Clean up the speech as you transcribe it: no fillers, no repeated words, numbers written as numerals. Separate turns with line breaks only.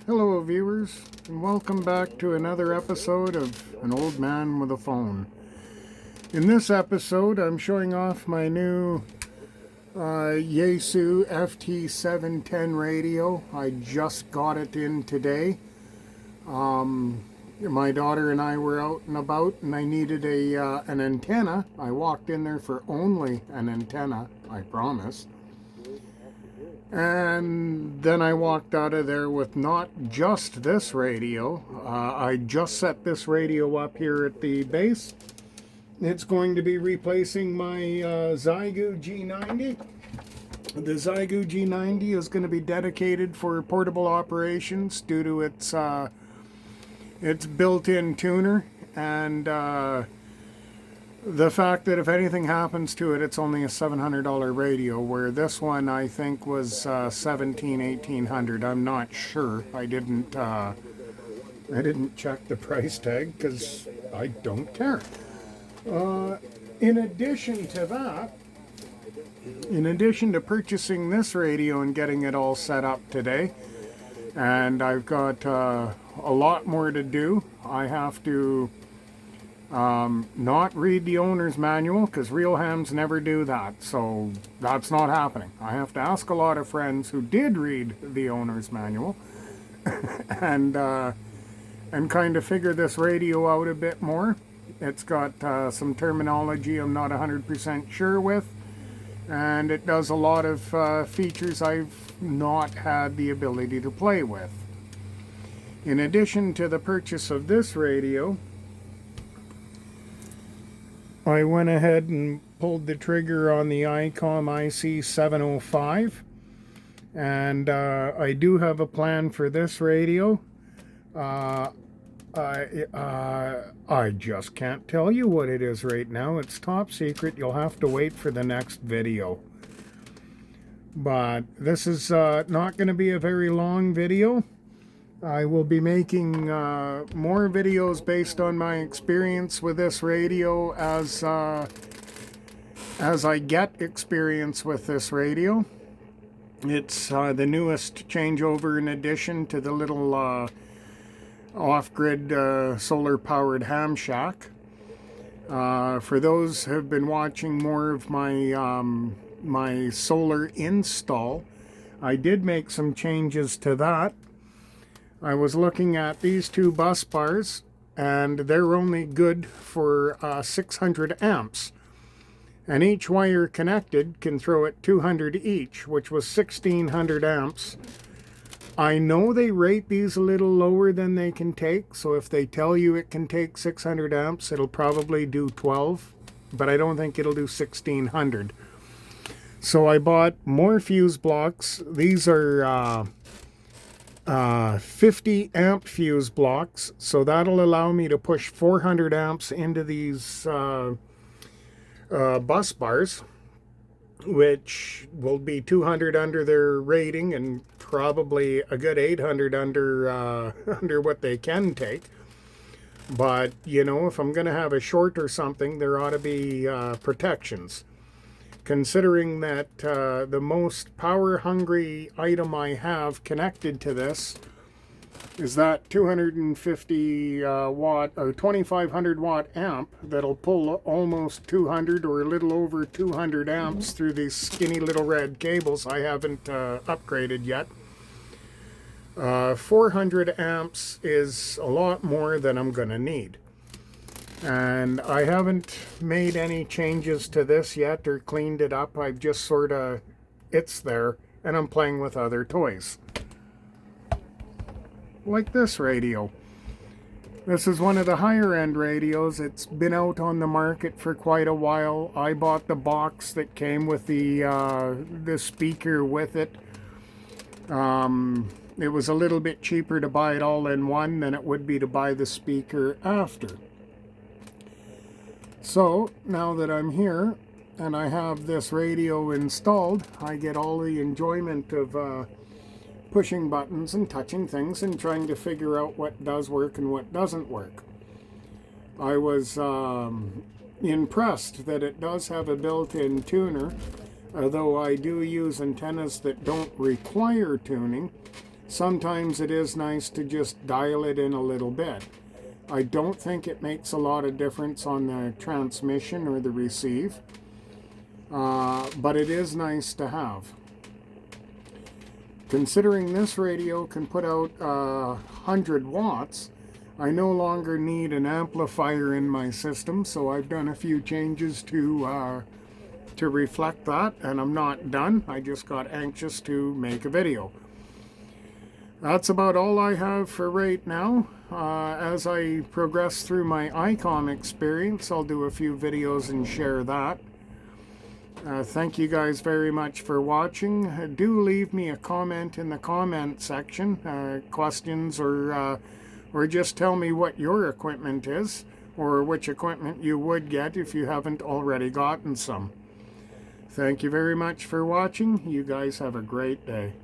Hello viewers, and welcome back to another episode of An Old Man with a Phone. In this episode, I'm showing off my new Yaesu FT710 radio. I just got it in today. My daughter and I were out and about, and I needed an antenna. I walked in there for only an antenna, I promise. And then I walked out of there with not just this radio. I just set this radio up here at the base. It's going to be replacing my Xiegu G90. The Xiegu G90 is going to be dedicated for portable operations due to its built-in tuner and the fact that if anything happens to it, it's only a $700 radio, where this one I think was $1,800. I'm not sure. I didn't check the price tag because I don't care. In addition to purchasing this radio and getting it all set up today, and I've got a lot more to do. I have to not read the owner's manual, because real hams never do that, so that's not happening. I have to ask a lot of friends who did read the owner's manual and kind of figure this radio out a bit more. It's got some terminology I'm not 100% sure with, and it does a lot of features I've not had the ability to play with. In addition to the purchase of this radio, I went ahead and pulled the trigger on the ICOM IC705, and I do have a plan for this radio. I just can't tell you what it is right now. It's top secret. You'll have to wait for the next video. But this is not going to be a very long video. I will be making more videos based on my experience with this radio as I get experience with this radio. It's the newest changeover in addition to the little off-grid solar-powered ham shack. For those who have been watching more of my solar install, I did make some changes to that. I was looking at these two bus bars, and they're only good for 600 amps. And each wire connected can throw at 200 each, which was 1600 amps. I know they rate these a little lower than they can take, so if they tell you it can take 600 amps, it'll probably do 12, but I don't think it'll do 1600. So I bought more fuse blocks. These are 50 amp fuse blocks, so that'll allow me to push 400 amps into these bus bars, which will be 200 under their rating and probably a good 800 under what they can take. But you know, if I'm going to have a short or something, there ought to be protections. Considering that the most power-hungry item I have connected to this is that 250 watt or 2500 watt amp that'll pull almost 200 or a little over 200 amps through these skinny little red cables I haven't upgraded yet. 400 amps is a lot more than I'm going to need. And I haven't made any changes to this yet or cleaned it up. I've just sort of, it's there, and I'm playing with other toys. Like this radio. This is one of the higher end radios. It's been out on the market for quite a while. I bought the box that came with the speaker with it. It was a little bit cheaper to buy it all in one than it would be to buy the speaker after. So, now that I'm here and I have this radio installed, I get all the enjoyment of pushing buttons and touching things and trying to figure out what does work and what doesn't work. I was impressed that it does have a built-in tuner, although I do use antennas that don't require tuning. sometimes it is nice to just dial it in a little bit. I don't think it makes a lot of difference on the transmission or the receive, but it is nice to have. Considering this radio can put out 100 watts, I no longer need an amplifier in my system, so I've done a few changes to reflect that, and I'm not done. I just got anxious to make a video. That's about all I have for right now. As I progress through my ICOM experience, I'll do a few videos and share that. Thank you guys very much for watching. Do leave me a comment in the comment section, questions, or just tell me what your equipment is, or which equipment you would get if you haven't already gotten some. Thank you very much for watching. You guys have a great day.